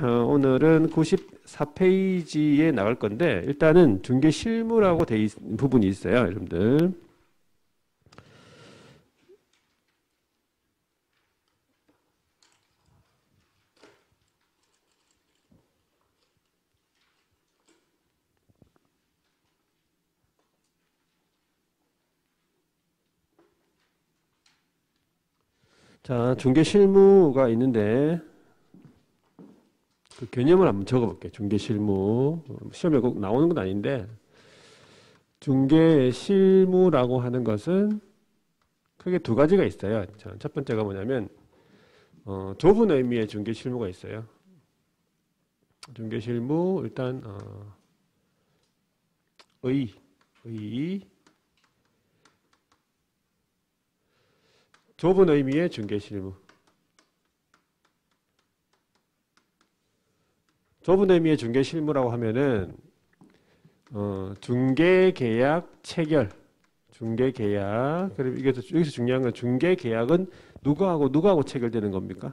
오늘은 94페이지에 나갈 건데 일단은 중개 실무라고 돼 있는 부분이 있어요, 여러분들. 자, 중개 실무가 있는데 그 개념을 한번 적어볼게요. 중개 실무. 시험에 꼭 나오는 건 아닌데 중개 실무라고 하는 것은 크게 두 가지가 있어요. 자, 첫 번째가 뭐냐면 좁은 의미의 중개 실무가 있어요. 중개 실무 일단 좁은 의미의 중개 실무. 좁은 의미의 중개 실무라고 하면은 중개 계약 체결, 중개 계약. 그리고 여기서 중요한 건 중개 계약은 누구하고 체결되는 겁니까?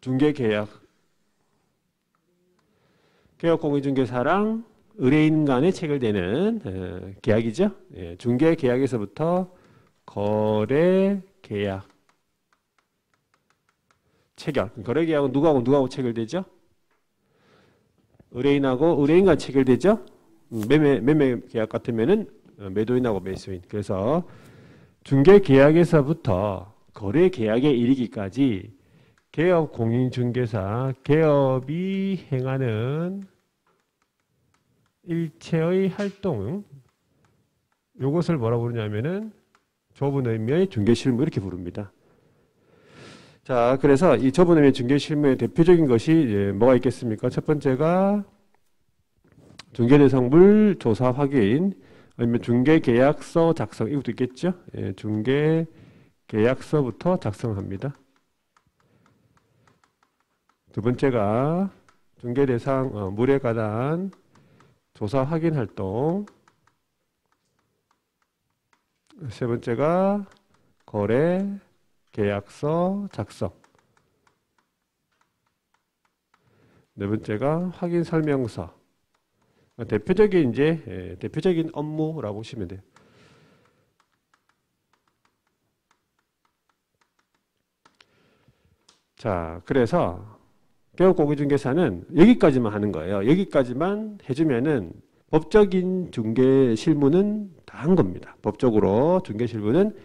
중개 계약. 개업공인중개사랑 의뢰인 간에 체결되는 계약이죠. 예, 중개 계약에서부터 거래 계약, 체결. 거래 계약은 누구하고 체결되죠? 의뢰인 간 체결되죠? 매매 계약 같으면은 매도인하고 매수인. 그래서 중개 계약에서부터 거래 계약에 이르기까지 개업 공인중개사, 개업이 행하는 일체의 활동, 요것을 뭐라고 부르냐면은 좁은 의미의 중개 실무 이렇게 부릅니다. 자, 그래서 이 좁은 의미의 중개 실무의 대표적인 것이 뭐가 있겠습니까? 첫 번째가 중개대상물 조사 확인, 아니면 중개계약서 작성, 이것도 있겠죠? 예, 중개계약서부터 작성합니다. 두 번째가 중개대상 물에 관한 조사 확인 활동. 세 번째가 거래 계약서 작성. 네 번째가 확인 설명서. 대표적인 대표적인 업무라고 보시면 돼요. 자, 그래서 개업공인중개사는 여기까지만 하는 거예요. 여기까지만 해주면은 법적인 중개 실무는 다 한 겁니다. 법적으로 중개 실무는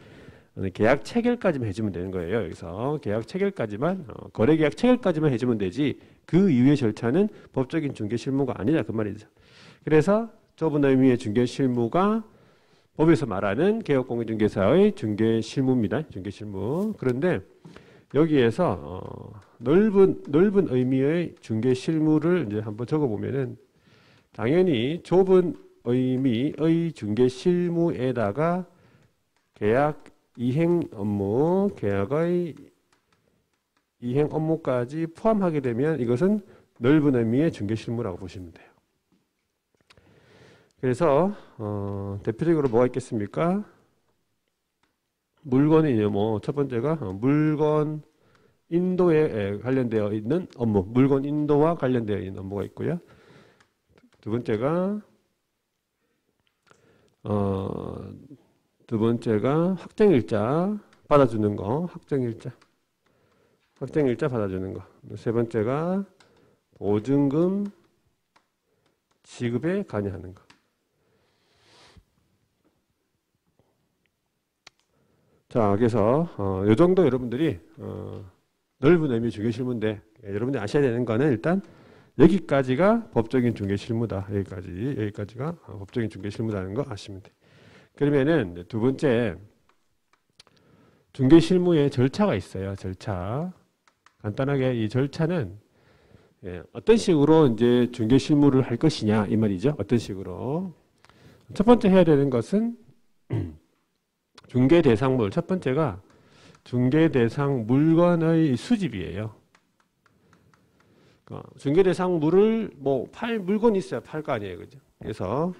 계약 체결까지만 해주면 되는 거예요. 여기서 계약 체결까지만, 거래 계약 체결까지만 해주면 되지 그 이후의 절차는 법적인 중개 실무가 아니라 그 말이죠. 그래서 좁은 의미의 중개 실무가 법에서 말하는 개업공인중개사의 중개 실무입니다. 중개 실무. 그런데 여기에서 넓은 의미의 중개 실무를 이제 한번 적어보면은 당연히 좁은 의미의 중개 실무에다가 계약 이행 업무, 계약의 이행 업무까지 포함하게 되면 이것은 넓은 의미의 중개 실무라고 보시면 돼요. 그래서 대표적으로 뭐가 있겠습니까? 물건이 첫 번째가 물건 인도에 관련되어 있는 업무, 물건 인도와 관련되어 있는 업무가 있고요. 두 번째가 확정일자 받아주는 거, 확정일자 받아주는 거. 세 번째가 보증금 지급에 관여하는 거. 자, 그래서 이 정도 여러분들이 넓은 의미 중개 실무인데 여러분들이 아셔야 되는 거는 일단 여기까지가 법적인 중개 실무다. 여기까지가 법적인 중개 실무다는 거 아시면 돼요. 그러면은 두 번째 중개 실무에 절차가 있어요. 절차. 간단하게 이 절차는 어떤 식으로 이제 중개 실무를 할 것이냐 이 말이죠. 어떤 식으로. 첫 번째 해야 되는 것은 중개 대상물. 첫 번째가 중개 대상 물건의 수집이에요. 중개 대상물을 물건이 있어야 팔 거 아니에요. 그죠? 그래서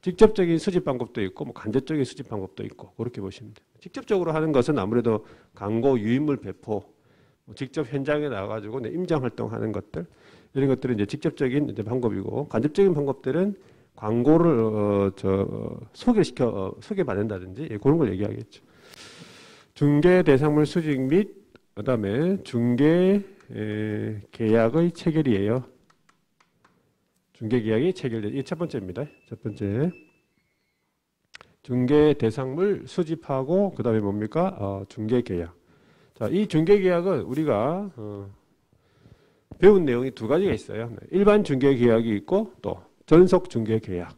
직접적인 수집 방법도 있고 간접적인 수집 방법도 있고 그렇게 보시면 돼요. 직접적으로 하는 것은 아무래도 광고, 유인물 배포, 직접 현장에 나가가지고 임장 활동하는 것들 이런 것들은 이제 직접적인 이제 방법이고 간접적인 방법들은 광고를 소개받는다든지 그런 걸 얘기하겠죠. 중개 대상물 수집 및 그다음에 중개 계약의 체결이에요. 중개 계약이 체결돼. 이게 첫 번째입니다. 첫 번째. 중개 대상물 수집하고 그다음에 뭡니까? 중개 계약. 자, 이 중개 계약은 우리가 배운 내용이 두 가지가 있어요. 일반 중개 계약이 있고 또 전속 중개 계약.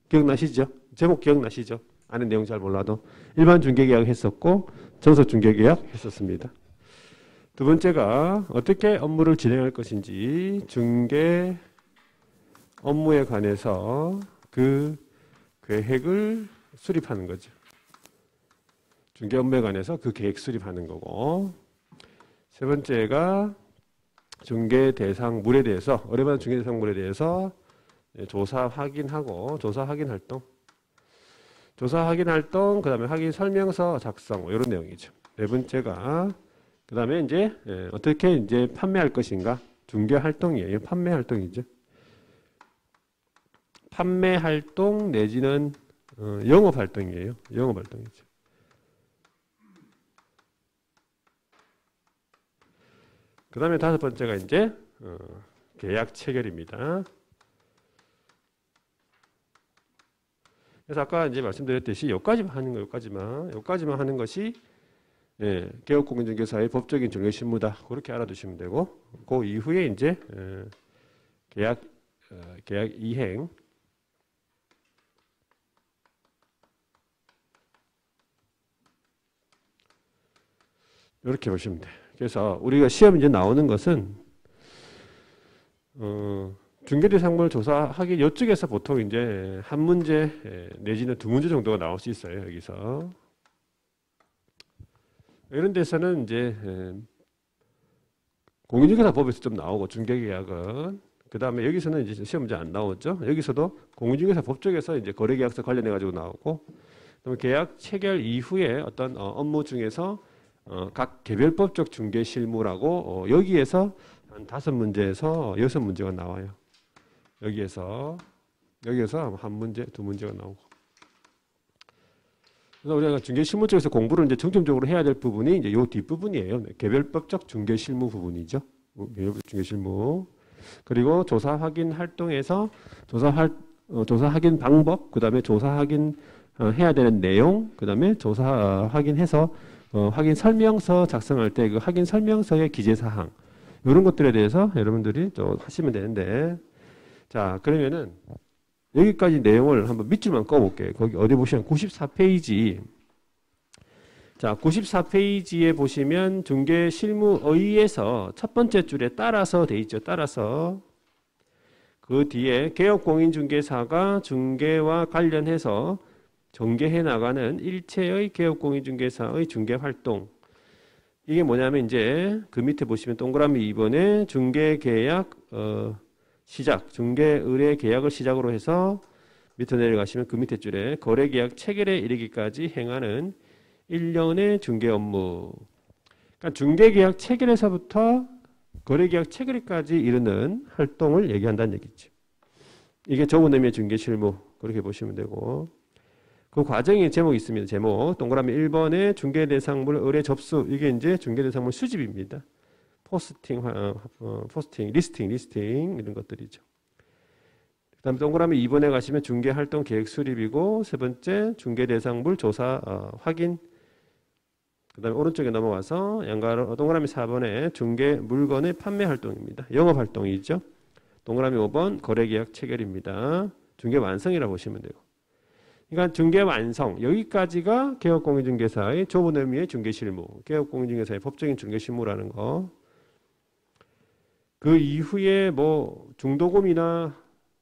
기억나시죠? 제목 기억나시죠? 아는 내용 잘 몰라도 일반 중개 계약 했었고 전속 중개 계약 했었습니다. 두 번째가 어떻게 업무를 진행할 것인지 중개 업무에 관해서 그 계획을 수립하는 거죠. 중개 업무에 관해서 그 계획 수립하는 거고 세 번째가 중개 대상물에 대해서 어뢰받은 중개 대상물에 대해서 조사 확인하고 조사 확인 활동 그 다음에 확인 설명서 작성 이런 내용이죠. 네 번째가 그 다음에 이제 어떻게 이제 판매할 것인가 중개 활동이에요. 판매 활동이죠. 판매 활동 내지는 영업 활동이에요. 영업 활동이죠. 그 다음에 다섯 번째가 이제 계약 체결입니다. 그래서 아까 이제 말씀드렸듯이 여기까지만 하는 거, 여기까지만 하는 것이 개업공인중개사의 법적인 중개실무다. 그렇게 알아두시면 되고, 그 이후에 이제 계약 이행, 이렇게 보시면 돼요. 그래서 우리가 시험 이제 나오는 것은 중개대상물 조사하기 이쪽에서 보통 이제 한 문제 내지는 두 문제 정도가 나올 수 있어요. 여기서 이런 데서는 이제 공인중개사법에서 좀 나오고 중개계약은 그 다음에 여기서는 이제 시험 문제 안 나오죠. 여기서도 공인중개사법 쪽에서 이제 거래계약서 관련해 가지고 나오고 그다음에 계약 체결 이후에 어떤 업무 중에서 각 개별법적 중개 실무라고 여기에서 한 5문제에서 6문제가 나와요. 여기에서 한 문제, 두 문제가 나오고. 그래서 우리가 중개 실무 쪽에서 공부를 이제 중점적으로 해야 될 부분이 이제 요 뒷부분이에요. 개별법적 중개 실무 부분이죠. 개별법 중개 실무. 그리고 조사 확인 활동에서 조사 확인 방법, 그다음에 조사 확인 해야 되는 내용, 그다음에 조사 확인해서 확인 설명서 작성할 때 그 확인 설명서의 기재 사항 이런 것들에 대해서 여러분들이 좀 하시면 되는데 자 그러면은 여기까지 내용을 한번 밑줄만 꺼볼게요. 거기 어디 보시면 94페이지 자 94페이지에 보시면 중개 실무의에서 첫 번째 줄에 따라서 돼 있죠. 따라서 그 뒤에 개업공인중개사가 중개와 관련해서 전개해 나가는 일체의 개업공인중개사의 중개활동 이게 뭐냐면 이제 그 밑에 보시면 동그라미 2번에 중개계약 시작 중개의뢰 계약을 시작으로 해서 밑에 내려가시면 그 밑에 줄에 거래계약 체결에 이르기까지 행하는 1년의 중개 업무 그러니까 중개계약 체결에서부터 거래계약 체결까지 이르는 활동을 얘기한다는 얘기죠. 이게 좁은 의미의 중개실무 그렇게 보시면 되고 그 과정에 제목이 있습니다. 제목 동그라미 1번에 중개대상물 의뢰 접수 이게 이제 중개대상물 수집입니다. 포스팅, 리스팅 이런 것들이죠. 그 다음에 동그라미 2번에 가시면 중개활동 계획 수립이고 세 번째 중개대상물 조사 확인 그 다음에 오른쪽에 넘어와서 양가로 동그라미 4번에 중개 물건의 판매 활동입니다. 영업 활동이죠. 동그라미 5번 거래계약 체결입니다. 중개 완성이라고 보시면 되고 그러니까 중개 완성 여기까지가 개업공인중개사의 좁은 의미의 중개실무 개업공인중개사의 법적인 중개실무라는 거 그 이후에 뭐 중도금이나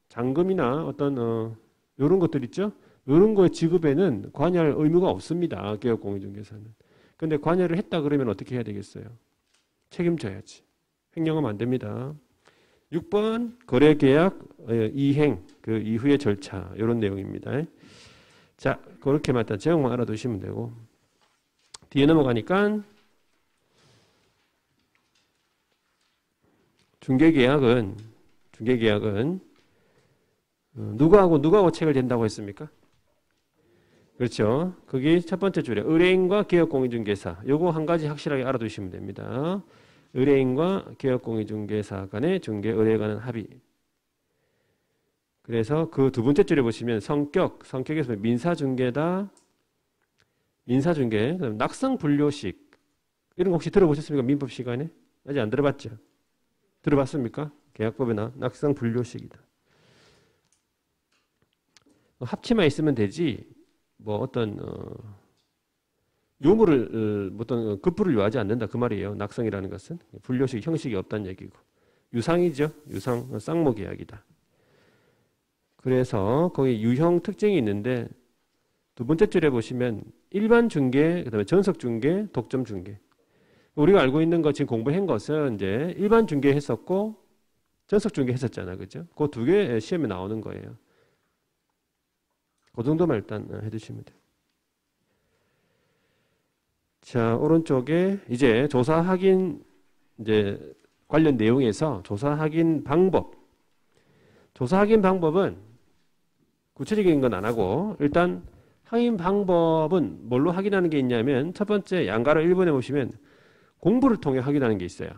잔금이나 어떤 이런 것들 있죠. 이런 거의 지급에는 관여할 의무가 없습니다. 개업공인중개사는. 근데 관여를 했다 그러면 어떻게 해야 되겠어요? 책임져야지. 횡령하면 안 됩니다. 6번 거래계약 이행 그 이후의 절차 이런 내용입니다. 자 그렇게만 일단 제목만 알아두시면 되고 뒤에 넘어가니까 중개계약은 누구하고 책을 댄다고 했습니까? 그렇죠. 그게 첫 번째 줄에 의뢰인과 기업공인중개사. 요거 한 가지 확실하게 알아두시면 됩니다. 의뢰인과 기업공인중개사 간의 중개 의뢰에 관한 합의. 그래서 그 두 번째 줄에 보시면 성격에서 민사중개다. 민사중개, 낙성분료식. 이런 거 혹시 들어보셨습니까? 민법 시간에? 아직 안 들어봤죠? 들어봤습니까? 계약법에나 낙성분료식이다. 합치만 있으면 되지 뭐 어떤 유무를 어떤 급부를 요하지 않는다 그 말이에요. 낙성이라는 것은 분료식 형식이 없다는 얘기고 유상이죠. 유상 쌍모 계약이다. 그래서 거기 유형 특징이 있는데 두 번째 줄에 보시면 일반 중개, 그다음에 전속 중개, 독점 중개. 우리가 알고 있는 거 지금 공부한 것은 이제 일반 중개 했었고 전속 중개 했었잖아, 그죠? 그 두 개 시험에 나오는 거예요. 그 정도만 일단 해두시면 돼요. 자, 오른쪽에 이제 조사 확인 이제 관련 내용에서 조사 확인 방법. 조사 확인 방법은 구체적인 건 안 하고 일단 확인 방법은 뭘로 확인하는 게 있냐면 첫 번째 양가로 1번에 보시면 공부를 통해 확인하는 게 있어요.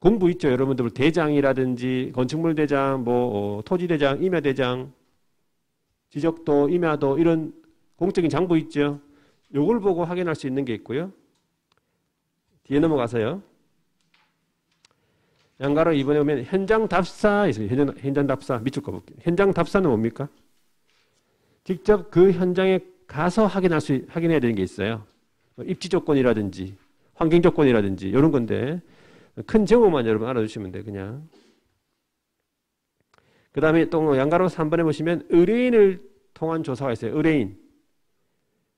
공부 있죠, 여러분들 대장이라든지 건축물 대장, 뭐 토지 대장, 임야 대장, 지적도, 임야도 이런 공적인 장부 있죠. 요걸 보고 확인할 수 있는 게 있고요. 뒤에 넘어가서요. 양가로 2번에 보면 현장 답사 있습니다. 현장 답사 밑줄 거 볼게요. 현장 답사는 뭡니까? 직접 그 현장에 가서 확인해야 되는 게 있어요. 입지 조건이라든지 환경 조건이라든지 이런 건데 큰 제목만 여러분 알아두시면 돼요. 그냥. 그 다음에 또 양가로 3번에 보시면 의뢰인을 통한 조사가 있어요.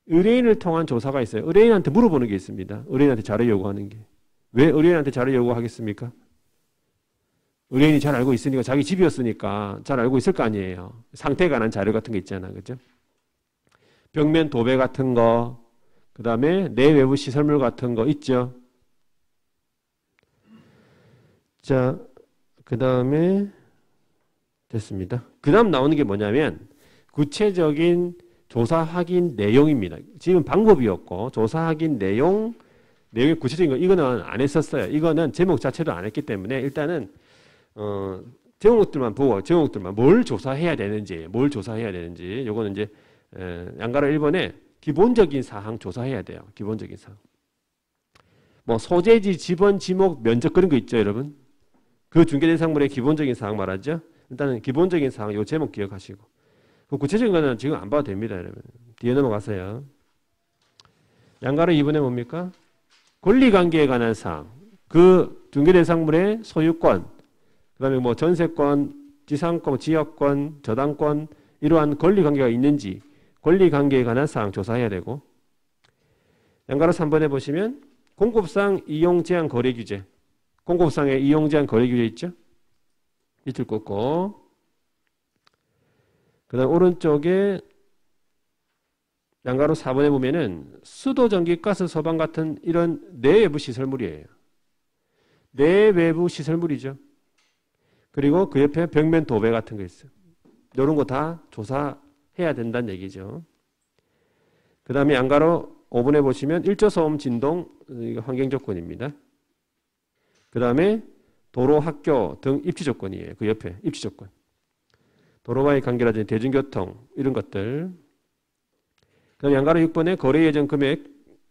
의뢰인을 통한 조사가 있어요. 의뢰인한테 물어보는 게 있습니다. 의뢰인한테 자료 요구하는 게. 왜 의뢰인한테 자료 요구하겠습니까? 의뢰인이 잘 알고 있으니까 자기 집이었으니까 잘 알고 있을 거 아니에요. 상태에 관한 자료 같은 게 있잖아. 그죠? 벽면 도배 같은 거, 그 다음에 내외부 시설물 같은 거 있죠. 자, 그 다음에 됐습니다. 그 다음 나오는 게 뭐냐면 구체적인 조사 확인 내용입니다. 지금 방법이었고 조사 확인 내용의 구체적인 거 이거는 안 했었어요. 이거는 제목 자체도 안 했기 때문에 일단은 제목들만 보고 제목들만 뭘 조사해야 되는지 요거는 이제 양가로 1번에 기본적인 사항 조사해야 돼요. 기본적인 사항. 뭐 소재지, 지번, 지목, 면적 그런 거 있죠, 여러분. 그 중개대상물의 기본적인 사항 말하죠. 일단은 기본적인 사항 요 제목 기억하시고. 그 구체적인 거는 지금 안 봐도 됩니다, 여러분. 뒤에 넘어가세요. 양가로 2번에 뭡니까? 권리관계에 관한 사항. 그 중개대상물의 소유권, 그 다음에 뭐 전세권, 지상권, 지역권, 저당권 이러한 권리관계가 있는지 권리관계에 관한 사항 조사해야 되고 양가로 3번에 보시면 공급상 이용제한 거래규제 공급상에 이용제한 거래규제 있죠? 밑을 꽂고 그 다음 오른쪽에 양가로 4번에 보면은 수도, 전기, 가스, 소방 같은 이런 내외부 시설물이에요. 내외부 시설물이죠. 그리고 그 옆에 벽면 도배 같은 거 있어요. 이런 거 다 조사해야 된다는 얘기죠. 그 다음에 양가로 5번에 보시면 일조소음, 진동, 이거 환경 조건입니다. 그 다음에 도로, 학교 등 입지 조건이에요. 그 옆에 입지 조건. 도로와의 관계라든지 대중교통 이런 것들. 그 다음에 양가로 6번에 거래 예정 금액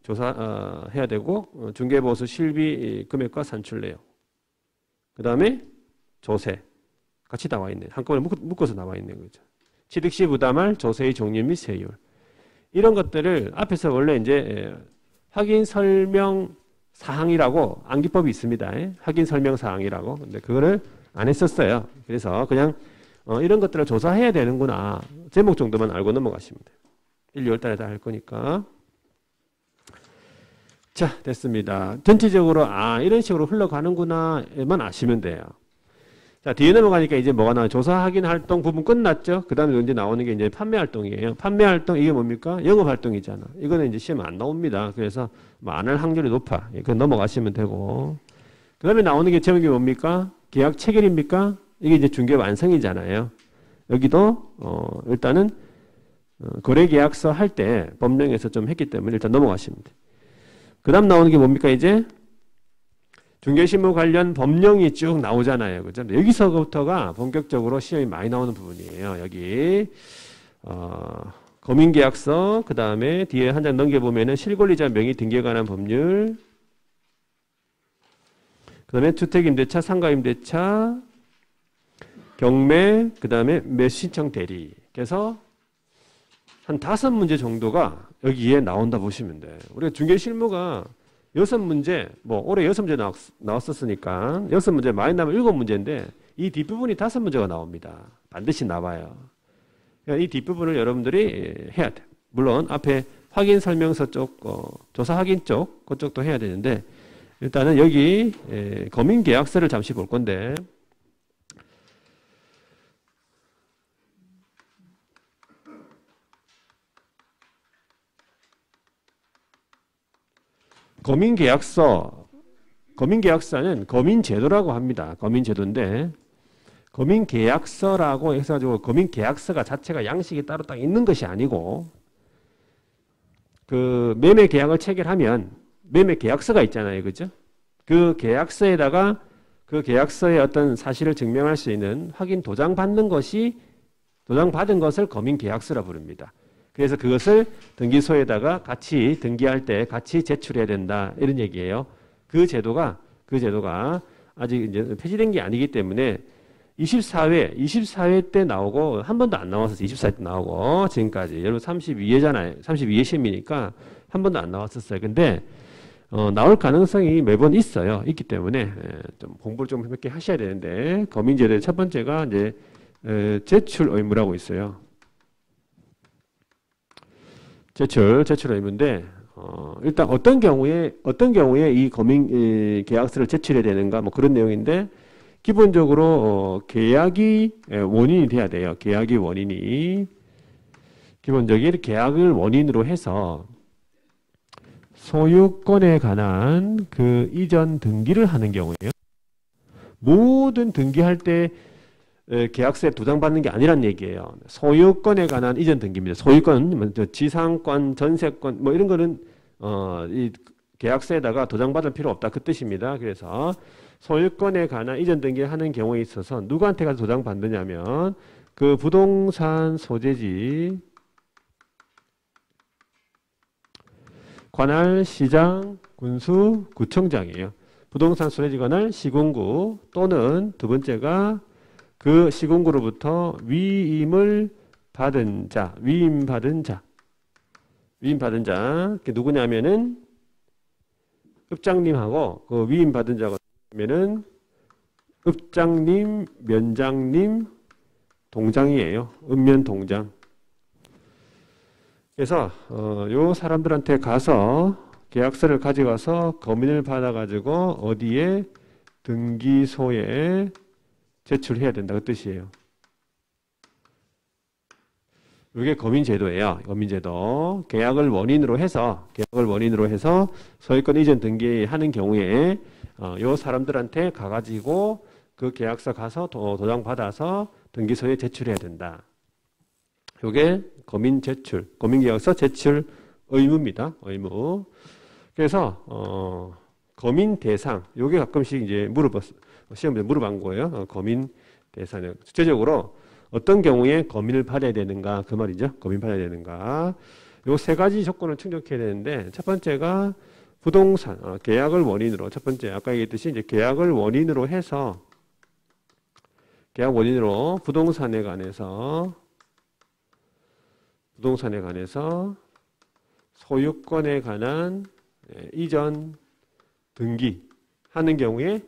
조사해야 되고 중개보수 실비 금액과 산출 내용. 그 다음에 조세 같이 나와 있네. 한꺼번에 묶어서 나와 있는 거죠. 취득 시 부담할 조세의 종류 및 세율. 이런 것들을 앞에서 원래 이제 확인 설명 사항이라고 암기법이 있습니다. 확인 설명 사항이라고. 근데 그거를 안 했었어요. 그래서 그냥 이런 것들을 조사해야 되는구나. 제목 정도만 알고 넘어가시면 돼요. 1, 2월 달에 다 할 거니까. 자, 됐습니다. 전체적으로 이런 식으로 흘러가는구나만 아시면 돼요. 자, 뒤에 넘어가니까 이제 뭐가 나와요? 조사 확인 활동 부분 끝났죠? 그 다음에 이제 나오는 게 이제 판매 활동이에요. 판매 활동, 이게 뭡니까? 영업 활동이잖아. 이거는 이제 시험 안 나옵니다. 그래서 뭐 안 할 확률이 높아. 그건 넘어가시면 되고. 그 다음에 나오는 게 제목이 뭡니까? 계약 체결입니까? 이게 이제 중개 완성이잖아요. 여기도 일단은 거래계약서 할 때 법령에서 좀 했기 때문에 일단 넘어가시면 돼요. 그 다음 나오는 게 뭡니까? 이제 중개실무 관련 법령이 쭉 나오잖아요. 그죠? 여기서부터가 본격적으로 시험이 많이 나오는 부분이에요. 여기 검인계약서, 그 다음에 뒤에 한 장 넘겨보면은 실권리자 명의 등기에 관한 법률, 그 다음에 주택임대차, 상가임대차, 경매, 그 다음에 매수신청 대리. 그래서 한 5문제 정도가 여기에 나온다 보시면 돼요. 우리가 중개실무가 6문제, 뭐 올해 6문제 나왔었으니까 6문제 많이 나면 7문제인데 이 뒷부분이 5문제가 나옵니다. 반드시 나와요. 이 뒷부분을 여러분들이 해야 돼요. 물론 앞에 확인 설명서 쪽, 조사 확인 쪽, 그쪽도 해야 되는데 일단은 여기 검인계약서를 잠시 볼 건데 검인계약서는 검인제도라고 합니다. 검인제도인데 검인계약서라고 해가지고 검인계약서가 자체가 양식이 따로 딱 있는 것이 아니고 그 매매계약을 체결하면 매매계약서가 있잖아요. 그죠? 그 계약서에다가 그 계약서의 어떤 사실을 증명할 수 있는 확인 도장받는 것이 도장받은 것을 검인계약서라 부릅니다. 그래서 그것을 등기소에다가 같이 등기할 때 같이 제출해야 된다. 이런 얘기예요. 그 제도가 아직 이제 폐지된 게 아니기 때문에 24회 때 나오고 한 번도 안 나왔었어요. 24회 때 나오고 지금까지. 여러분 32회잖아요. 32회 시험이니까 한 번도 안 나왔었어요. 근데 나올 가능성이 매번 있어요. 있기 때문에 좀 공부를 좀 몇 개 하셔야 되는데 검인제도의 첫 번째가 이제 제출 의무라고 있어요. 제출 의무인데 일단 어떤 경우에 이 검인 계약서를 제출해야 되는가 뭐 그런 내용인데 기본적으로 계약이 원인이 돼야 돼요. 계약이 원인이 기본적인 계약을 원인으로 해서 소유권에 관한 그 이전 등기를 하는 경우에요. 모든 등기할 때 계약서에 도장받는 게 아니란 얘기예요. 소유권에 관한 이전 등기입니다. 소유권, 지상권, 전세권 뭐 이런 거는 이 계약서에다가 도장받을 필요 없다 그 뜻입니다. 그래서 소유권에 관한 이전 등기를 하는 경우에 있어서 누구한테 가서 도장받느냐면 그 부동산 소재지 관할 시장 군수 구청장이에요. 부동산 소재지 관할 시군구 또는 두 번째가 그 시군구로부터 위임을 받은 자, 위임받은 자. 그게 누구냐면은 읍장님하고 그 위임받은 자가 누구냐면은 읍장님, 면장님, 동장이에요. 읍면 동장. 그래서 요 사람들한테 가서 계약서를 가져가서 검인을 받아가지고 어디에 등기소에 제출해야 된다 그 뜻이에요. 이게 검인제도예요. 검인제도. 계약을 원인으로 해서 소유권 이전 등기하는 경우에 요 사람들한테 가가지고 그 계약서 가서 도장 받아서 등기소에 제출해야 된다. 이게 검인계약서 제출 의무입니다. 의무. 그래서 검인 대상. 요게 가끔씩 이제 시험에 물어본 거예요. 검인 대상을 구체적으로 어떤 경우에 검인을 받아야 되는가 그 말이죠. 검인 받아야 되는가. 요 세 가지 조건을 충족해야 되는데 첫 번째가 부동산 계약을 원인으로 첫 번째 아까 얘기했듯이 이제 계약을 원인으로 해서 부동산에 관해서 소유권에 관한 이전 등기하는 경우에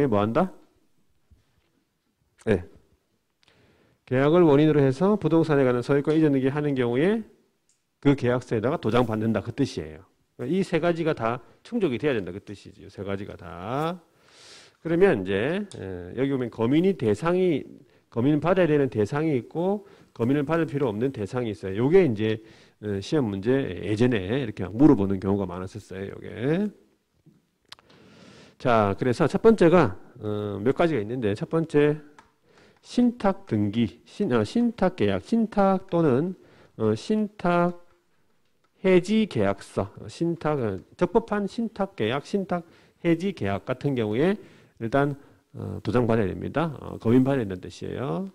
뭐 한다? 네. 계약을 원인으로 해서 부동산에 관한 소유권 이전 등기하는 경우에 그 계약서에다가 도장받는다 그 뜻이에요. 이 세 가지가 다 충족이 돼야 된다 그 뜻이죠. 세 가지가 다. 그러면 이제 여기 보면 검인을 받아야 되는 대상이 있고 검인을 받을 필요 없는 대상이 있어요. 요게 이제 시험 문제 예전에 이렇게 물어보는 경우가 많았었어요. 요게. 자, 그래서 첫 번째가 몇 가지가 있는데 첫 번째 신탁 등기, 신탁 계약, 신탁 또는 신탁 해지 계약서, 적법한 신탁 계약, 신탁 해지 계약 같은 경우에 일단 도장 받아야 됩니다. 검인 받아야 된다는 뜻이에요.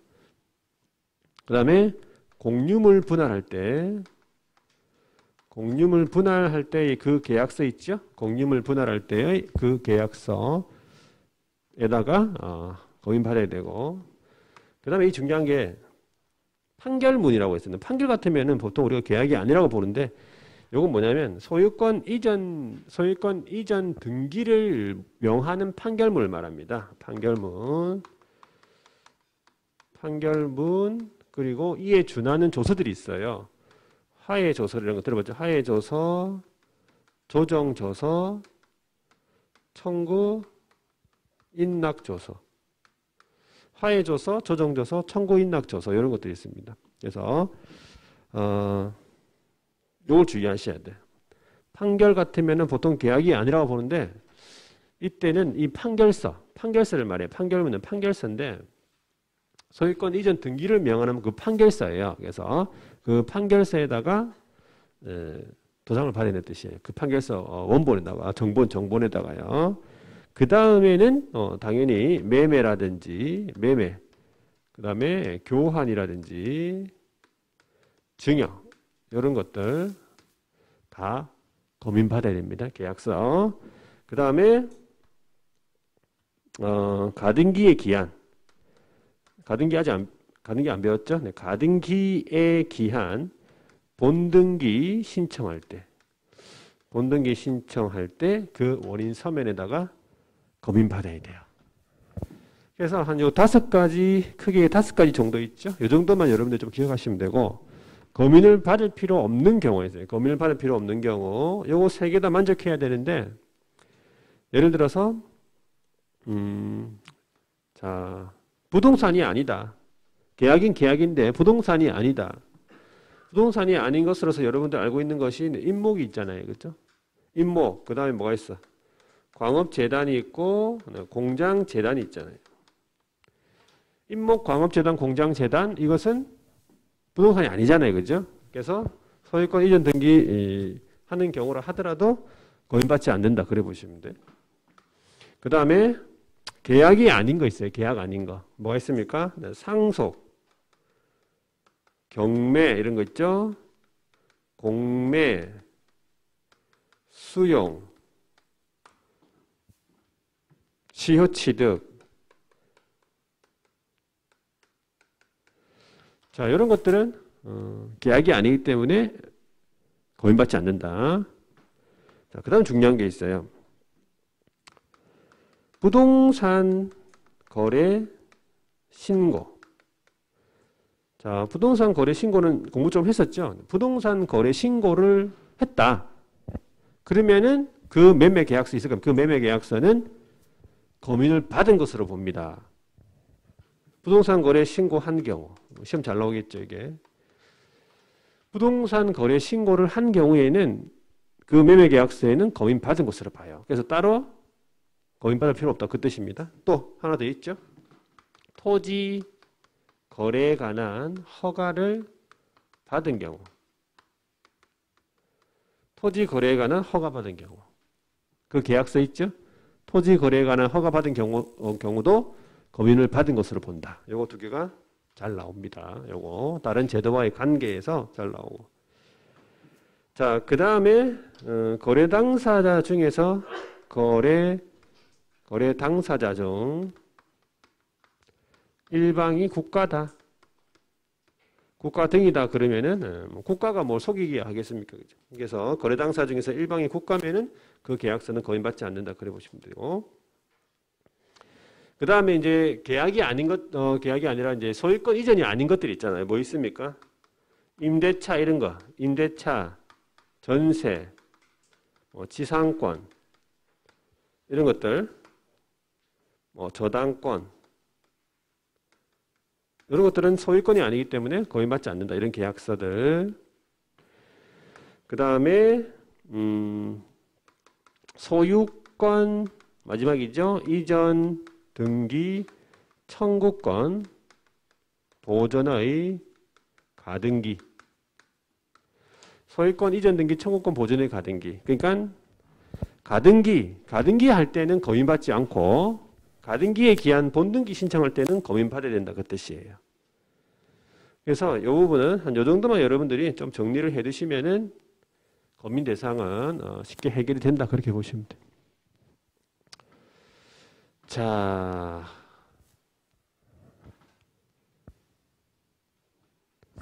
그 다음에 공유물 분할할 때 그 계약서 있죠? 공유물 분할할 때의 그 계약서에다가 검인 받아야 되고, 그 다음에 이 중요한 게 판결문이라고 했었는데, 판결 같으면은 보통 우리가 계약이 아니라고 보는데, 요건 뭐냐면 소유권 이전 등기를 명하는 판결문을 말합니다. 판결문 그리고 이에 준하는 조서들이 있어요. 화해조서 이런 거 들어봤죠? 화해조서, 조정조서, 청구, 인락조서. 화해조서, 조정조서, 청구, 인락조서 이런 것들이 있습니다. 그래서 요걸 주의하셔야 돼요. 판결 같으면은 보통 계약이 아니라고 보는데 이때는 이 판결서를 말해요. 판결문은 판결서인데 소유권 이전 등기를 명하는 그 판결서예요. 그래서 그 판결서에다가 도장을 받아야 되는 뜻이에요. 그 판결서 원본에다가 정본에다가요. 그 다음에는 당연히 매매라든지 그 다음에 교환이라든지 증여 이런 것들 다 검인 받아야 됩니다. 계약서. 그 다음에 가등기의 기한. 가등기 안 배웠죠? 네, 가등기의 기한 본등기 신청할 때 그 원인 서면에다가 검인 받아야 돼요. 그래서 한 요 크게 5가지 정도 있죠? 이 정도만 여러분들 좀 기억하시면 되고, 검인을 받을 필요 없는 경우에 있어요. 검인을 받을 필요 없는 경우 요거 3개 다 만족해야 되는데, 예를 들어서 자, 부동산이 아니다. 계약인 계약인데 부동산이 아니다. 부동산이 아닌 것으로서 여러분들 알고 있는 것이 임목이 있잖아요. 그렇죠? 임목, 그 다음에 뭐가 있어? 광업재단이 있고 공장재단이 있잖아요. 임목, 광업재단, 공장재단 이것은 부동산이 아니잖아요. 그죠? 그래서 소유권 이전 등기 하는 경우라 하더라도 검인받지 않는다. 그래 보시면 돼요. 그 다음에 계약이 아닌 거 있어요. 계약 아닌 거. 뭐가 있습니까? 상속, 경매 이런 거 있죠? 공매, 수용, 시효취득. 자, 이런 것들은 계약이 아니기 때문에 검인받지 않는다. 자, 그 다음 중요한 게 있어요. 부동산 거래 신고. 자, 부동산 거래 신고는 공부 좀 했었죠? 부동산 거래 신고를 했다. 그러면은 그 매매 계약서 있을 겁니다. 그 매매 계약서는 검인을 받은 것으로 봅니다. 부동산 거래 신고한 경우. 시험 잘 나오겠죠, 이게. 부동산 거래 신고를 한 경우에는 그 매매 계약서에는 검인 받은 것으로 봐요. 그래서 따로 검인받을 필요 없다. 그 뜻입니다. 또 하나 더 있죠. 토지 거래에 관한 허가를 받은 경우. 토지 거래에 관한 허가 받은 경우. 그 계약서 있죠. 토지 거래에 관한 허가 받은 경우도 검인을 받은 것으로 본다. 요거 2개가 잘 나옵니다. 요거 다른 제도와의 관계에서 잘 나오고. 자, 그 다음에 거래 당사자 중에서 거래 당사자 중 일방이 국가다. 국가 등이다 그러면은 국가가 뭘 속이게 하겠습니까? 그죠? 그래서 거래 당사자 중에서 일방이 국가면은 그 계약서는 검인받지 않는다. 그래 보시면 되고. 그 다음에 이제 계약이 아니라 이제 소유권 이전이 아닌 것들이 있잖아요. 뭐 있습니까? 임대차 이런 거. 임대차, 전세, 지상권 이런 것들. 저당권 이런 것들은 소유권이 아니기 때문에 검인받지 않는다. 이런 계약서들. 그 다음에 소유권 마지막이죠. 이전 등기 청구권 보전의 가등기. 소유권 이전 등기 청구권 보전의 가등기. 그러니까 가등기 할 때는 검인받지 않고 가등기에 기한 본등기 신청할 때는 검인받아야 된다 그 뜻이에요. 그래서 이 부분은 한 요 정도만 여러분들이 좀 정리를 해 두시면은 검인 대상은 쉽게 해결이 된다 그렇게 보시면 돼요. 자,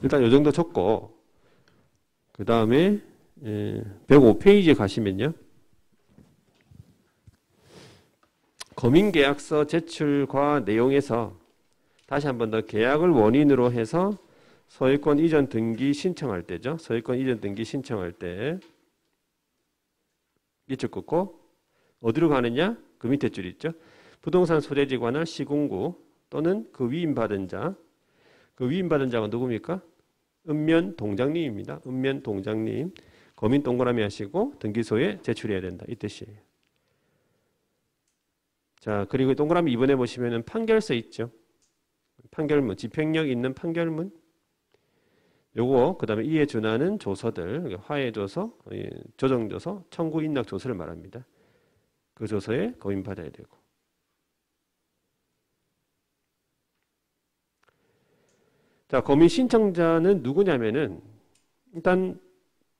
일단 요 정도 적고 그 다음에 105페이지에 가시면요. 검인계약서 제출과 내용에서 다시 한 번 더 계약을 원인으로 해서 소유권 이전 등기 신청할 때죠. 소유권 이전 등기 신청할 때 이쪽 긋고 어디로 가느냐? 그 밑에 줄 있죠. 부동산 소재지 관할 시군구 또는 그 위임받은 자. 그 위임받은 자가 누굽니까? 읍면 동장님입니다. 읍면 동장님. 검인 동그라미 하시고 등기소에 제출해야 된다. 이 뜻이에요. 자, 그리고 동그라미 2번에 보시면은 판결서 있죠. 판결문, 집행력 있는 판결문. 요거 그다음에 이에 준하는 조서들, 화해조서, 조정조서, 청구 인락 조서를 말합니다. 그 조서에 검인받아야 되고. 자, 검인 신청자는 누구냐면은 일단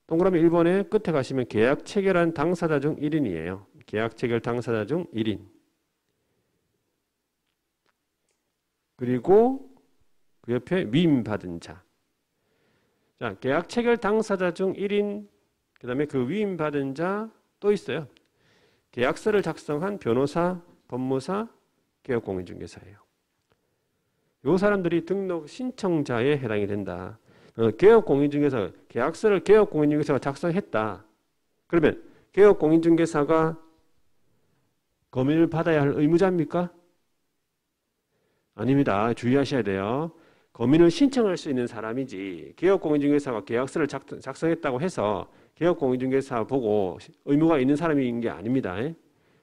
동그라미 1번에 끝에 가시면 계약 체결한 당사자 중 1인이에요. 계약 체결 당사자 중 1인. 그리고 그 옆에 위임받은 자. 자, 계약 체결 당사자 중 1인, 그 다음에 그 위임받은 자 또 있어요. 계약서를 작성한 변호사, 법무사, 개업공인중개사예요. 이 사람들이 등록 신청자에 해당이 된다. 개업공인중개사, 계약서를 개업공인중개사가 작성했다. 그러면 개업공인중개사가 검인을 받아야 할 의무자입니까? 아닙니다. 주의하셔야 돼요. 검인을 신청할 수 있는 사람이지 개업공인중개사가 계약서를 작성했다고 해서 개업공인중개사 보고 의무가 있는 사람인 게 아닙니다.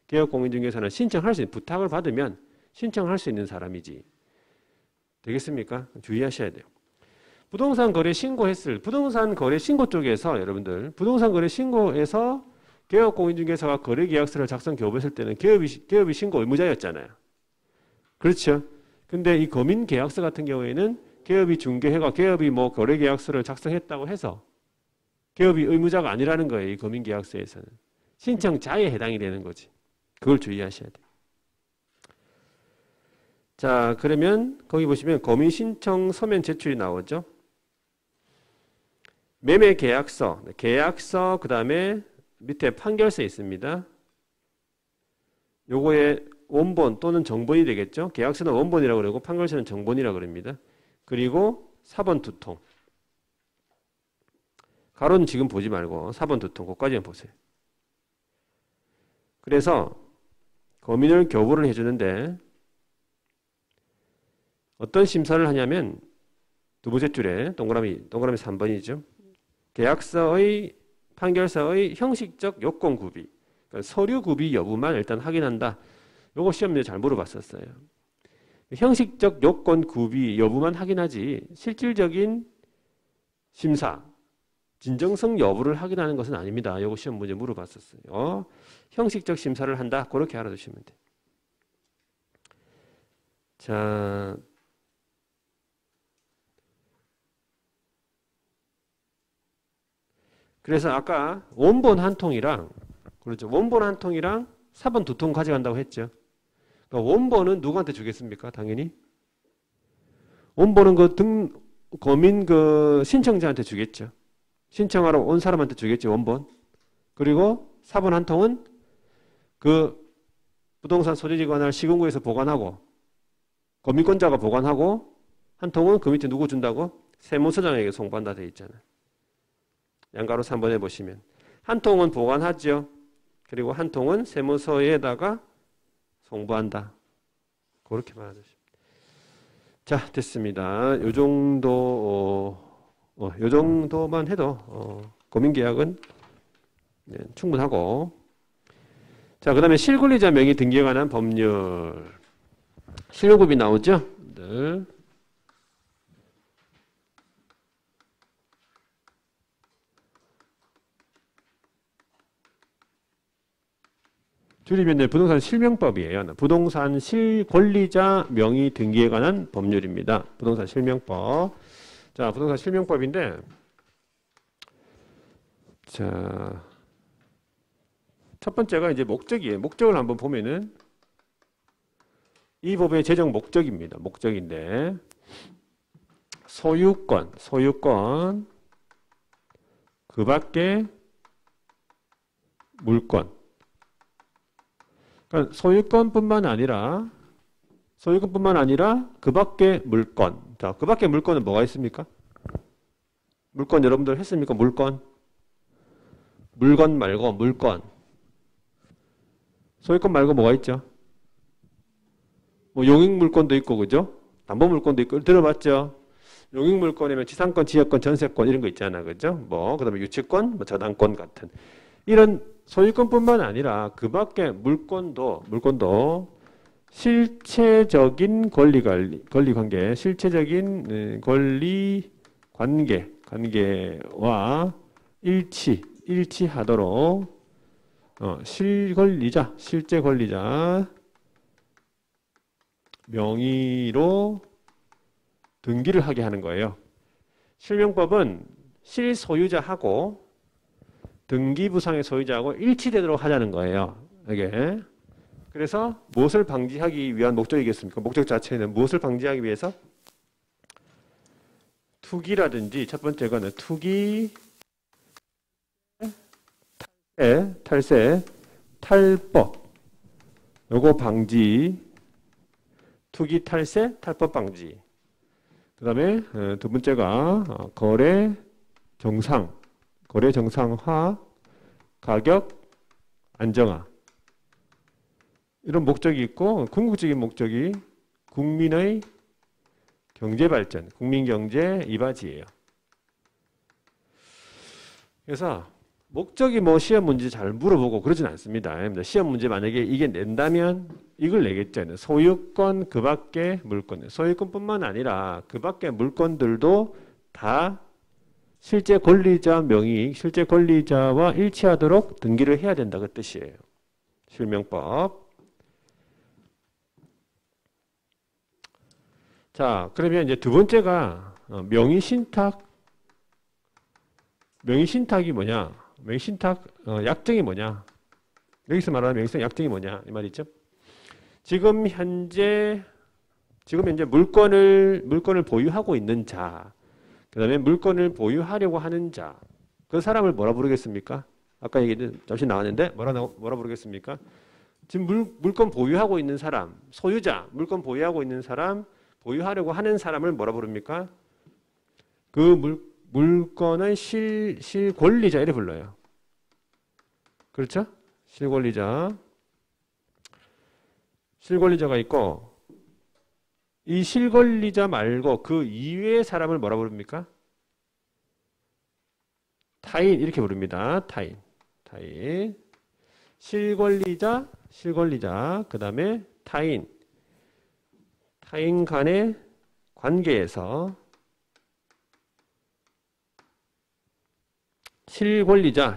개업공인중개사는 신청할 수 있는, 부탁을 받으면 신청할 수 있는 사람이지. 되겠습니까? 주의하셔야 돼요. 부동산 거래 신고했을 부동산 거래 신고 쪽에서 여러분들 부동산 거래 신고에서 개업공인중개사가 거래 계약서를 작성 교부했을 때는 기업이 신고 의무자였잖아요. 그렇죠? 근데 이 검인 계약서 같은 경우에는 기업이 중개회가 기업이 뭐 거래 계약서를 작성했다고 해서 기업이 의무자가 아니라는 거예요. 이 검인 계약서에서는 신청자에 해당이 되는 거지. 그걸 주의하셔야 돼요. 자, 그러면 거기 보시면 검인 신청 서면 제출이 나오죠. 매매 계약서, 계약서 그다음에 밑에 판결서 있습니다. 요거에 원본 또는 정본이 되겠죠. 계약서는 원본이라고 그러고 판결서는 정본이라고 그럽니다. 그리고 사본 두 통. 가로는 지금 보지 말고 사본 두 통, 그거까지만 보세요. 그래서 검인을 교부를 해주는데 어떤 심사를 하냐면 두 번째 줄에 동그라미 3번이죠. 계약서의 판결서의 형식적 요건 구비, 그러니까 서류 구비 여부만 일단 확인한다. 요거 시험에 잘 물어봤었어요. 형식적 요건 구비 여부만 확인하지 실질적인 심사, 진정성 여부를 확인하는 것은 아닙니다. 요거 시험 문제 물어봤었어요. 형식적 심사를 한다. 그렇게 알아두시면 돼요. 자, 그래서 아까 원본 한 통이랑 그렇죠. 원본 한 통이랑 사본 두 통 가져간다고 했죠. 그러니까 원본은 누구한테 주겠습니까? 당연히 원본은 검인 신청자한테 주겠죠. 신청하러 온 사람한테 주겠죠. 원본. 그리고 사본 한 통은 그 부동산 소재지 관할 시군구에서 보관하고 검인권자가 보관하고 한 통은 그 밑에 누구 준다고? 세무서장에게 송부한다 돼 있잖아요. 양가로 3번에 보시면 한 통은 보관하죠. 그리고 한 통은 세무서에다가 송부한다. 그렇게 말하시면. 자, 됐습니다. 요 정도만 해도 검인계약은 충분하고, 자, 그 다음에 실권리자 명의 등기에 관한 법률. 실효급이 나오죠? 네. 줄이면 부동산 실명법이에요. 부동산 실권리자 명의 등기에 관한 법률입니다. 부동산 실명법. 자, 부동산 실명법인데, 자, 첫 번째가 이제 목적이에요. 목적을 한번 보면은 이 법의 제정 목적입니다. 목적인데, 소유권, 그 밖에 물권. 그러니까 소유권뿐만 아니라 그 밖에 물권. 자, 그 밖에 물권은 뭐가 있습니까? 물권 여러분들 했습니까? 물권 말고 물권. 소유권 말고 뭐가 있죠? 뭐 용익물권도 있고, 그죠? 담보물권도 있고, 들어봤죠? 용익물권이면 지상권, 지역권, 전세권 이런 거 있잖아, 그죠? 뭐 그다음에 유치권, 뭐 저당권 같은 이런 소유권뿐만 아니라 그 밖에 물권도 실체적인 권리 관계, 실체적인 권리 관계와 일치하도록 실제 권리자 명의로 등기를 하게 하는 거예요. 실명법은 실소유자하고 등기부상의 소유자하고 일치되도록 하자는 거예요. 이게. 그래서 무엇을 방지하기 위한 목적이겠습니까? 목적 자체는 무엇을 방지하기 위해서? 투기라든지 첫 번째 거는 투기, 탈세, 탈법. 요거 방지. 투기, 탈세, 탈법 방지. 그 다음에 두 번째가 거래 정상화, 가격 안정화. 이런 목적이 있고, 궁극적인 목적이 국민의 경제발전, 국민경제 이바지예요. 그래서 목적이 뭐 시험 문제 잘 물어보고 그러진 않습니다. 시험 문제 만약에 이게 낸다면 이걸 내겠죠. 소유권 그 밖에 물권. 소유권뿐만 아니라 그 밖에 물권들도 다 실제 권리자 명의, 실제 권리자와 일치하도록 등기를 해야 된다. 그 뜻이에요. 실명법. 자, 그러면 이제 두 번째가 명의신탁. 명의신탁이 뭐냐? 명의신탁 약정이 뭐냐? 여기서 말하는 명의신탁 약정이 뭐냐? 이 말이죠. 지금 현재 물건을 보유하고 있는 자, 그 다음에 물건을 보유하려고 하는 자, 그 사람을 뭐라 부르겠습니까? 아까 얘기는 잠시 나왔는데 뭐라 부르겠습니까? 지금 물건 보유하고 있는 사람, 소유자, 물건 보유하고 있는 사람, 보유하려고 하는 사람을 뭐라 부릅니까? 그 물건의 실권리자 이래 불러요. 그렇죠? 실권리자가 있고, 이 실권리자 말고 그 이외의 사람을 뭐라 부릅니까? 타인 이렇게 부릅니다. 타인. 실권리자, 그 다음에 타인 간의 관계에서 실권리자가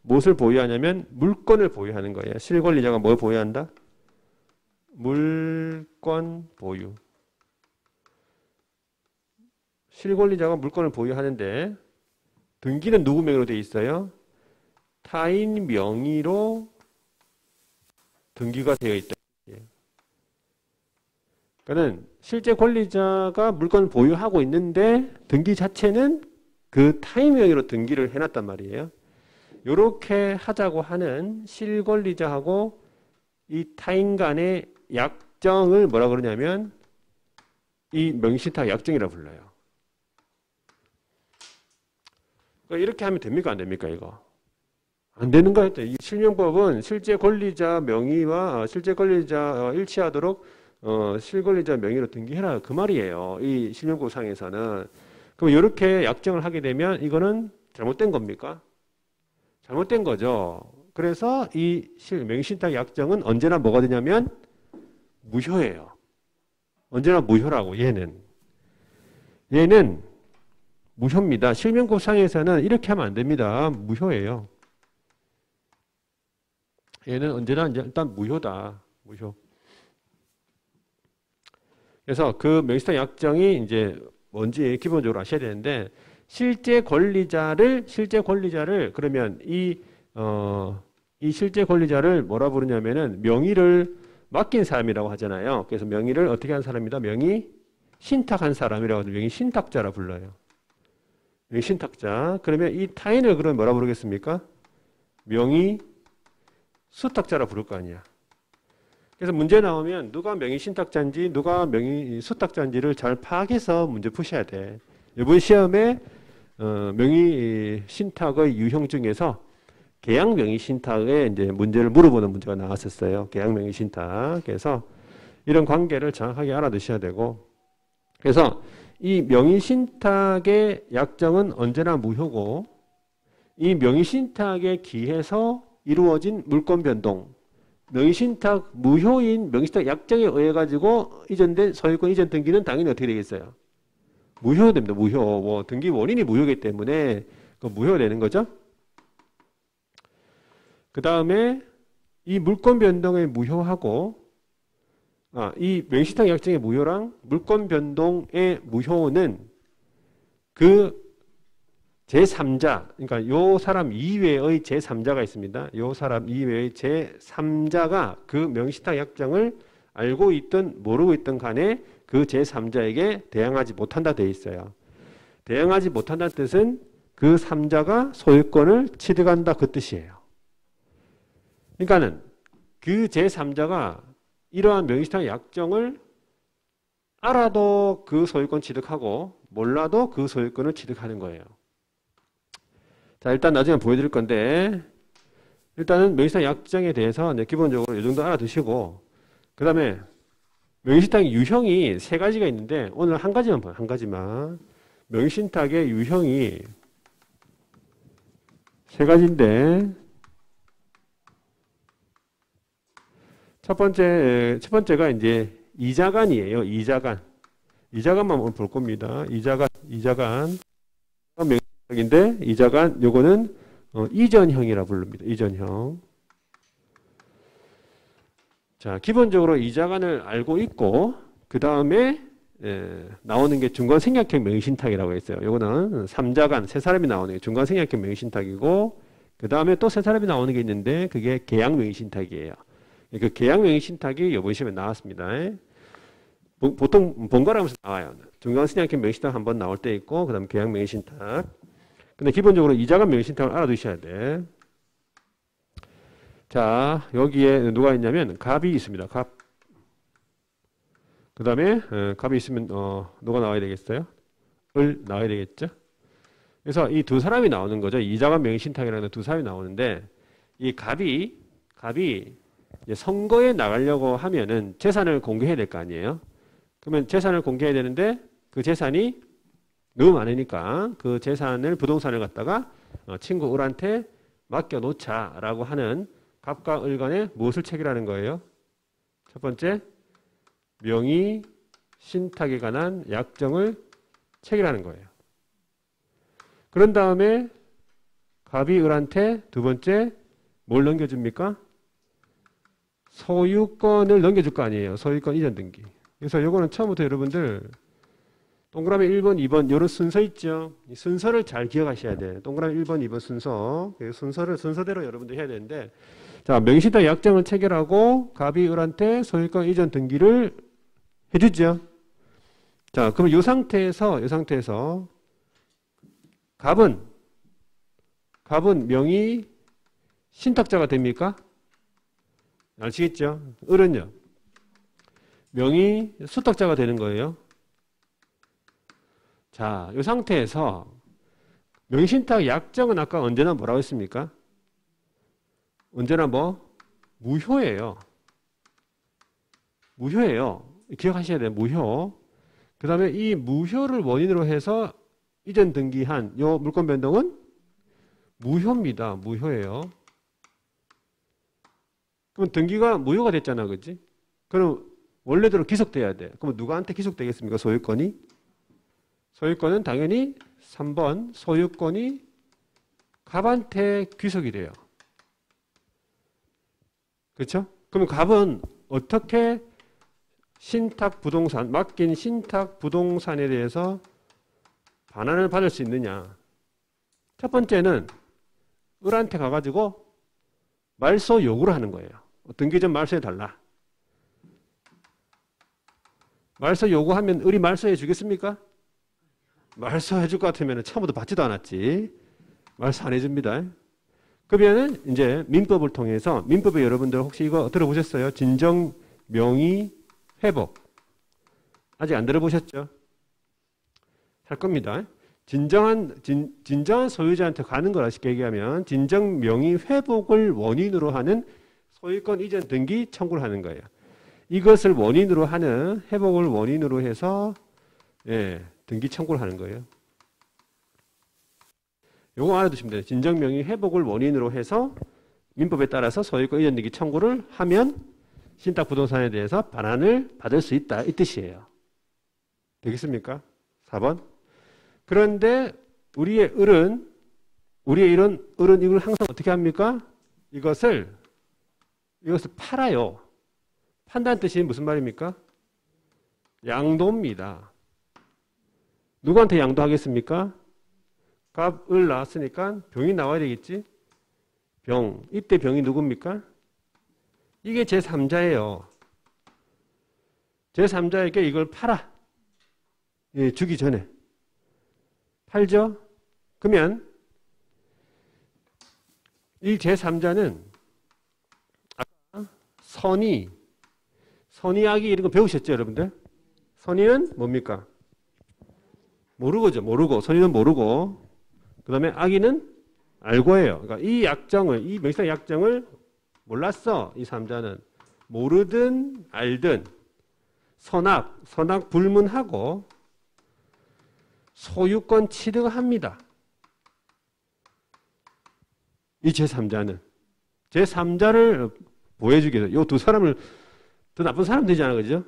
무엇을 보유하냐면 물건을 보유하는 거예요. 실권리자가 뭘 보유한다? 물권 보유. 실권리자가 물건을 보유하는데 등기는 누구 명의로 되어 있어요? 타인 명의로 등기가 되어 있다. 그러니까 실제 권리자가 물건을 보유하고 있는데 등기 자체는 그 타인 명의로 등기를 해놨단 말이에요. 이렇게 하자고 하는 실권리자하고 이 타인 간의 약정을 뭐라 그러냐면 이 명의신탁 약정이라 불러요. 그러니까 이렇게 하면 됩니까? 안 됩니까? 이거? 안 되는 거예요. 이 실명법은 실제 권리자 명의와 실제 권리자 일치하도록 실권리자 명의로 등기해라. 그 말이에요. 이 실명법 상에서는. 그럼 이렇게 약정을 하게 되면 이거는 잘못된 겁니까? 잘못된 거죠. 그래서 이 명의신탁 약정은 언제나 뭐가 되냐면 무효예요. 언제나 무효라고. 얘는 무효입니다. 실명법상에서는 이렇게 하면 안 됩니다. 무효예요. 얘는 언제나 일단 무효다. 무효. 그래서 그 명의신탁 약정이 이제 뭔지 기본적으로 아셔야 되는데, 실제 권리자를 그러면 이 실제 권리자를 뭐라 부르냐면은 명의를 맡긴 사람이라고 하잖아요. 그래서 명의를 어떻게 한 사람이다? 명의 신탁한 사람이라고 하죠. 명의 신탁자라 불러요. 명의 신탁자. 그러면 이 타인을 그럼 뭐라 부르겠습니까? 명의 수탁자라 부를 거 아니야. 그래서 문제 나오면 누가 명의 신탁자인지 누가 명의 수탁자인지를 잘 파악해서 문제 푸셔야 돼. 이번 시험에 명의 신탁의 유형 중에서 계약 명의 신탁에 이제 문제를 물어보는 문제가 나왔었어요. 계약 명의 신탁. 그래서 이런 관계를 정확하게 알아두셔야 되고, 그래서 이 명의 신탁의 약정은 언제나 무효고, 이 명의 신탁에 기해서 이루어진 물권 변동, 명의 신탁 무효인 명의 신탁 약정에 의해 가지고 이전된 소유권 이전 등기는 당연히 어떻게 되겠어요? 무효됩니다. 무효. 뭐 등기 원인이 무효이기 때문에 그 무효되는 거죠. 그 다음에 이 물권 변동의 무효하고 이 명의신탁 약정의 무효랑 물권 변동의 무효는 그 제3자, 그러니까 요 사람 이외의 제3자가 있습니다. 요 사람 이외의 제3자가 그 명의신탁 약정을 알고 있든 모르고 있든 간에 그 제3자에게 대항하지 못한다 돼 있어요. 대항하지 못한다는 뜻은 그 3자가 소유권을 취득한다 그 뜻이에요. 그러니까는 그 제3자가 이러한 명의신탁 약정을 알아도 그 소유권 취득하고 몰라도 그 소유권을 취득하는 거예요. 자, 일단 나중에 보여드릴 건데, 일단은 명의신탁 약정에 대해서 기본적으로 이 정도 알아두시고, 그 다음에 명의신탁 유형이 3가지가 있는데 오늘 한 가지만 봐요. 한 가지만. 명의신탁의 유형이 3가지인데 첫 번째가 이제 이자간이에요. 이자간만 오늘 볼 겁니다. 이자간 명의신탁인데 이자간 요거는 이전형이라 부릅니다. 이전형. 자, 기본적으로 이자간을 알고 있고 그 다음에 나오는 게 중간생략형 명의신탁이라고 했어요. 요거는 3자간 세 사람이 나오는 게 중간생략형 명의신탁이고 그 다음에 또 세 사람이 나오는 게 있는데 그게 계약 명의신탁이에요. 그 계약 명의신탁이 이번 시험에 나왔습니다. 보통 번갈아가면서 나와요. 중간생략형 명의신탁 한번 나올 때 있고 그 다음에 계약 명의신탁. 근데 기본적으로 이자간 명의신탁을 알아두셔야 돼. 자, 여기에 누가 있냐면 갑이 있습니다. 갑. 그 다음에 갑이 있으면 누가 나와야 되겠어요? 을 나와야 되겠죠? 그래서 이 두 사람이 나오는 거죠. 이자간 명의신탁이라는 두 사람이 나오는데 이 갑이 이제 선거에 나가려고 하면은 재산을 공개해야 될 거 아니에요? 그러면 재산을 공개해야 되는데 그 재산이 너무 많으니까 그 재산을 부동산을 갖다가 친구 을한테 맡겨놓자라고 하는 갑과 을 간에 무엇을 체결하는 거예요? 첫 번째, 명의 신탁에 관한 약정을 체결하는 거예요. 그런 다음에 갑이 을한테 두 번째 뭘 넘겨줍니까? 소유권을 넘겨줄 거 아니에요. 소유권 이전 등기. 그래서 요거는 처음부터 여러분들 동그라미 1번, 2번 이런 순서 있죠. 이 순서를 잘 기억하셔야 돼. 동그라미 1번, 2번 순서. 순서대로 여러분들 해야 되는데 자, 명의신탁 약정을 체결하고 갑이 을한테 소유권 이전 등기를 해주죠. 자, 그럼 이 상태에서 갑은 명의 신탁자가 됩니까? 아시겠죠? 을은요? 명의 수탁자가 되는 거예요. 자, 이 상태에서 명의신탁 약정은 아까 언제나 뭐라고 했습니까? 언제나 무효예요. 무효예요. 기억하셔야 돼요. 무효. 그 다음에 이 무효를 원인으로 해서 이전 등기한 요 물권 변동은 무효입니다. 무효예요. 그럼 등기가 무효가 됐잖아, 그렇지? 그럼 원래대로 기속돼야 돼. 그럼 누구한테 기속되겠습니까? 소유권이? 소유권은 당연히 3번 소유권이 갑한테 귀속이 돼요. 그렇죠? 그럼 갑은 어떻게 신탁 부동산, 맡긴 신탁 부동산에 대해서 반환을 받을 수 있느냐? 첫 번째는 을한테 가가지고 말소 요구를 하는 거예요. 등기 전 말소해 달라. 말소 요구하면 을이 말소해 주겠습니까? 말소해 줄 것 같으면 처음부터 받지도 않았지. 말소 안 해줍니다. 그러면은 이제 민법을 통해서, 민법에 여러분들 혹시 이거 들어보셨어요? 진정 명의 회복. 아직 안 들어보셨죠? 할 겁니다. 진정한 소유자한테 가는 거라 쉽게 얘기하면 진정 명의 회복을 원인으로 하는 소유권 이전 등기 청구를 하는 거예요. 이것을 원인으로 하는, 회복을 원인으로 해서 등기 청구를 하는 거예요. 요거 알아두시면 돼요. 진정 명의 회복을 원인으로 해서 민법에 따라서 소유권 이전 등기 청구를 하면 신탁 부동산에 대해서 반환을 받을 수 있다, 이 뜻이에요. 되겠습니까? 4번. 그런데 우리의 을은 이걸 항상 어떻게 합니까? 이것을 팔아요. 판다는 뜻이 무슨 말입니까? 양도입니다. 누구한테 양도하겠습니까? 갑, 을 나왔으니까 병이 나와야 되겠지? 병. 이때 병이 누굽니까? 이게 제3자예요. 제3자에게 이걸 팔아. 주기 전에. 팔죠? 그러면 이 제3자는 아까 선의, 악의 이런 거 배우셨죠, 여러분들? 선의는 뭡니까? 모르고죠. 모르고. 선의는 모르고. 그 다음에 악의는 알고예요. 그러니까 이 약정을, 이 명시상 약정을 몰랐어. 이 3자는. 모르든 알든 선악 불문하고 소유권 취득합니다. 이 제3자는. 제3자를 보호해주기 위해서 이 두 사람을 더 나쁜 사람 되잖아, 그죠?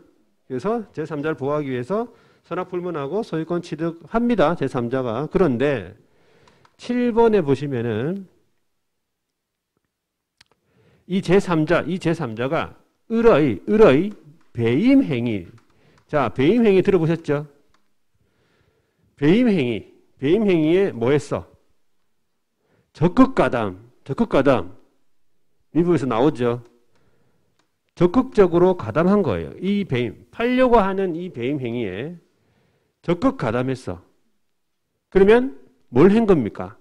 그래서 제3자를 보호하기 위해서 선악 불문하고 소유권 취득합니다. 제3자가. 그런데 7번에 보시면은 이 제3자가 을의 배임행위. 자, 배임행위 들어보셨죠? 배임행위에 뭐 했어? 적극가담. 민법에서 나오죠. 적극적으로 가담한 거예요. 이 배임, 팔려고 하는 이 배임행위에 적극 가담했어. 그러면 뭘 한 겁니까?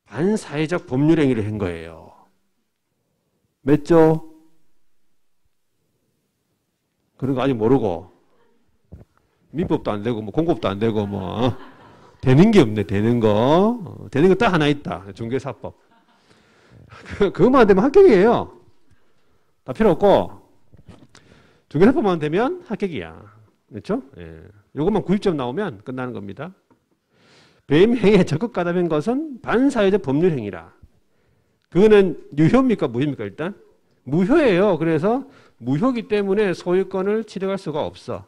반사회적 법률행위를 한 거예요. 맺죠? 그런 거 아직 모르고 민법도 안 되고 뭐 공법도 안 되고 뭐 되는 게 없네. 되는 거 딱 하나 있다. 중개사법. 그것만 되면 합격이에요. 다 필요 없고 중개사법만 되면 합격이야. 그렇죠? 예. 요것만 90점 나오면 끝나는 겁니다. 배임행위에 적극 가담한 것은 반사회적 법률행위라. 그거는 유효입니까? 무효입니까? 일단 무효예요. 그래서 무효기 때문에 소유권을 취득할 수가 없어.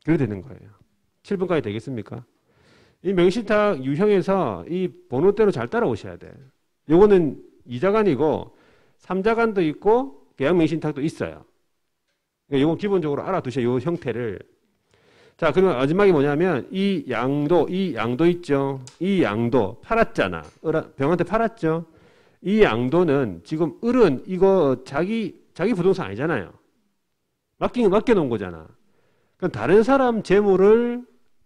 그렇게 되는 거예요. 7번까지 되겠습니까? 이 명의신탁 유형에서 이 번호대로 잘 따라오셔야 돼. 요거는 2자간이고 3자간도 있고 계약명의신탁도 있어요. 그러니까 요건 기본적으로 알아두셔야 요 형태를. 자, 그러면 마지막에 뭐냐면 이 양도 있죠. 이 양도 팔았잖아. 병한테 팔았죠. 이 양도는 지금 을은 이거 자기 부동산 아니잖아요. 맡겨놓은 거잖아. 그럼 다른 사람 재물을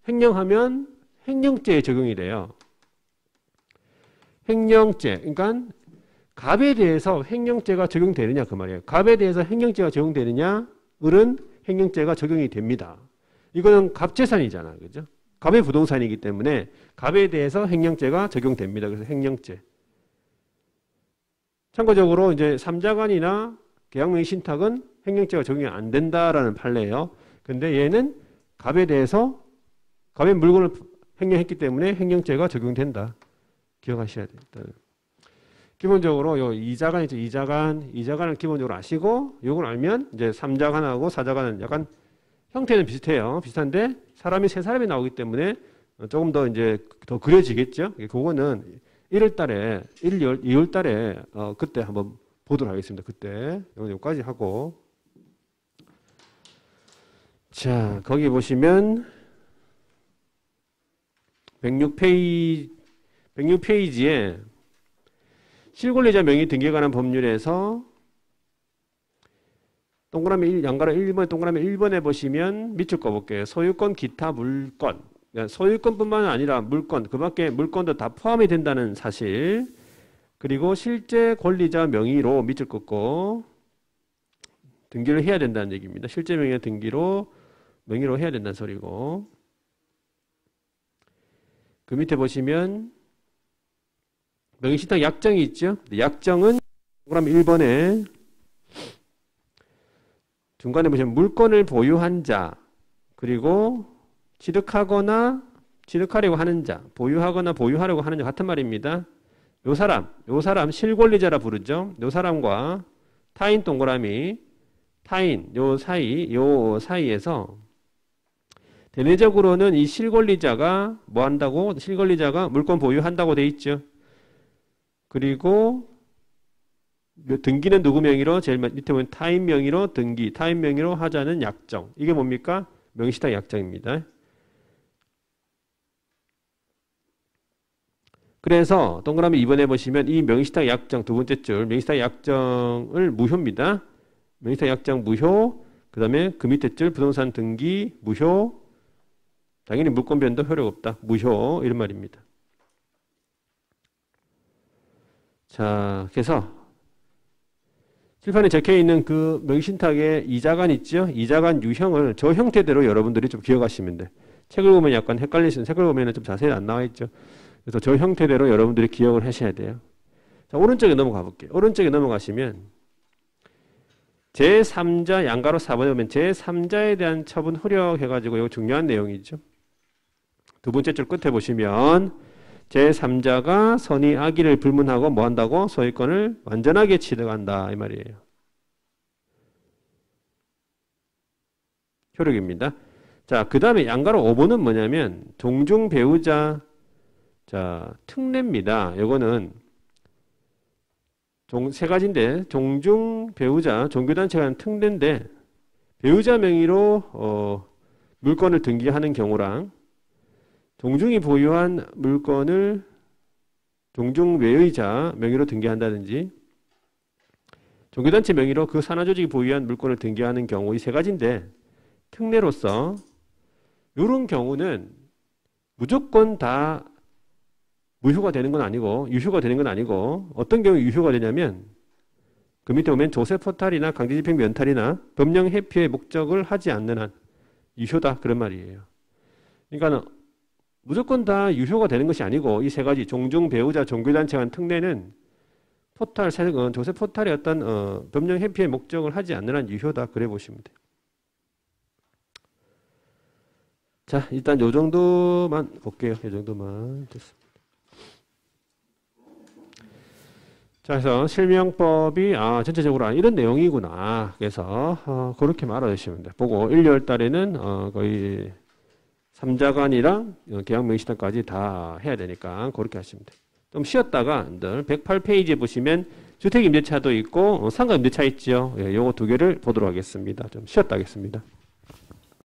횡령하면 횡령죄에 적용이 돼요. 횡령죄. 그러니까 갑에 대해서 횡령죄가 적용되느냐 그 말이에요. 갑에 대해서 횡령죄가 적용되느냐? 을은 횡령죄가 적용이 됩니다. 이거는 갑재산이잖아. 그죠? 갑의 부동산이기 때문에 갑에 대해서 횡령죄가 적용됩니다. 그래서 횡령죄. 참고적으로 이제 3자간이나 계약명의 신탁은 횡령죄가 적용이 안 된다라는 판례예요. 근데 얘는 갑에 대해서 갑의 물건을 횡령했기 때문에 횡령죄가 적용된다. 기억하셔야 돼요. 기본적으로 요 이자간이죠. 이자간을 기본적으로 아시고 요걸 알면 이제 3자간하고 4자간은 약간 형태는 비슷해요. 비슷한데 사람이 세 사람이 나오기 때문에 조금 더 이제 더 그려지겠죠. 그거는 1월 달에 2월 달에 그때 한번 보도록 하겠습니다. 그때 여기까지 하고 자, 거기 보시면 106페이지에 실권리자 명의 등기에 관한 법률에서 동그라미 양가로 1번 동그라미 1번에 보시면 밑줄 꺼볼게요. 소유권 기타 물권. 소유권뿐만 아니라 물권, 그 밖에 물권도 다 포함이 된다는 사실. 그리고 실제 권리자 명의로 밑줄 긋고 등기를 해야 된다는 얘기입니다. 실제 명의 명의로 해야 된다는 소리고. 그 밑에 보시면 명의신탁 약정이 있죠. 약정은 동그라미 1번에 중간에 보시면 물권을 보유한 자, 그리고 취득하려고 하는 자, 보유하거나 보유하려고 하는 자 같은 말입니다. 요 사람 실권리자라 부르죠. 요 사람과 타인 동그라미, 요 사이에서 대내적으로는 이 실권리자가 뭐 한다고? 실권리자가 물권 보유한다고 돼 있죠. 그리고 등기는 누구 명의로? 제일 밑에 보면 타인 명의로 등기, 타인 명의로 하자는 약정. 이게 뭡니까? 명의신탁 약정입니다. 그래서 동그라미 2번에 보시면 이 명의신탁 약정 두 번째 줄 명의신탁 약정을 무효입니다. 명의신탁 약정 무효. 그 다음에 그 밑에 줄 부동산 등기 무효. 당연히 물권 변도 효력 없다. 무효. 이런 말입니다. 자, 그래서 칠판에 적혀있는 그 명의신탁의 이자간 있죠? 이자간 유형을 저 형태대로 여러분들이 좀 기억하시면 돼. 책을 보면 약간 헷갈리시는, 책을 보면 좀 자세히 안 나와 있죠? 그래서 저 형태대로 여러분들이 기억을 하셔야 돼요. 자, 오른쪽에 넘어가 볼게요. 오른쪽에 넘어가시면 제3자 양가로 4번에 보면 제3자에 대한 처분 효력해가지고 이거 중요한 내용이죠. 두 번째 줄 끝에 보시면 제3자가 선의 악의를 불문하고 뭐 한다고? 소유권을 완전하게 취득한다. 이 말이에요. 효력입니다. 자, 그 다음에 양가로 5번은 뭐냐면 종중 배우자 자, 특례입니다. 요거는 세 가지인데 종중 배우자 종교단체가 하는 특례인데 배우자 명의로 물건을 등기하는 경우랑 종중이 보유한 물건을 종중 외의자 명의로 등기한다든지 종교단체 명의로 그 산하조직이 보유한 물건을 등기하는 경우 이 세 가지인데 특례로서 이런 경우는 무조건 다 무효가 되는 건 아니고 유효가 되는 건 아니고 어떤 경우에 유효가 되냐면 그 밑에 보면 조세포탈이나 강제집행 면탈이나 법령 회피의 목적을 하지 않는 한 유효다 그런 말이에요. 그러니까 무조건 다 유효가 되는 것이 아니고 이 세 가지 종중, 배우자, 종교단체에 관한 특례는 포탈, 조세 포탈의 어떤 법령 회피의 목적을 하지 않는 한 유효다 그래 보시면 돼요. 자, 일단 요 정도만 볼게요. 요 정도만 됐습니다. 자, 그래서 실명법이 전체적으로 이런 내용이구나. 그래서 그렇게 알아두시면 돼요. 보고 1, 2월 달에는 거의 3자간이랑 계약명의신탁까지 다 해야 되니까 그렇게 하시면 돼요. 좀 쉬었다가 108페이지에 보시면 주택임대차도 있고 상가임대차 있죠. 요거 두 개를 보도록 하겠습니다. 좀 쉬었다 하겠습니다.